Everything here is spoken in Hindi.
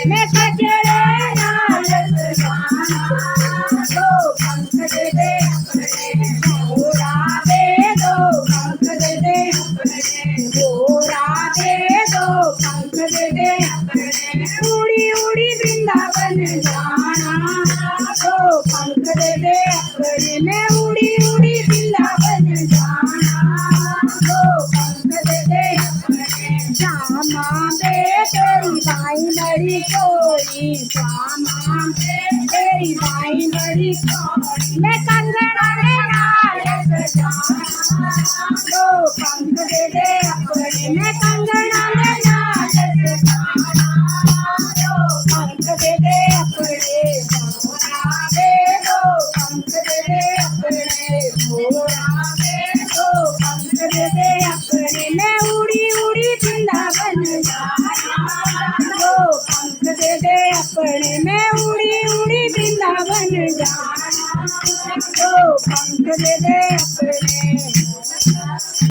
मैं कचरे नाल सजाना दो पंख दे दे अपने मोरा दे दो पंख दे दे अपने मोरा दे दो पंख दे दे अपने उड़ी उड़ी वृंदावन जाना दो पंख दे दे अपने मैं उड़ी उड़ी वृंदावन जाना दो पंख दे दे अपने श्यामा बे तेरी बाई बड़ी कोरी श्यामा बे तेरी बाई बड़ी कोरी मैं कंगना में नाल सजाना दो पंख दे दे अपने मैं कंगना में नाल सजाना दो पंख दे दे अपने मोरा दे दो पंख दे दे अपने मोरा दे दो पंख दे दे अपने मैं उड़ी उड़ी वृंदावन जाना दो पंख दे दे अपने मैं उड़ी उड़ी वृंदावन जाना दो पंख दे दे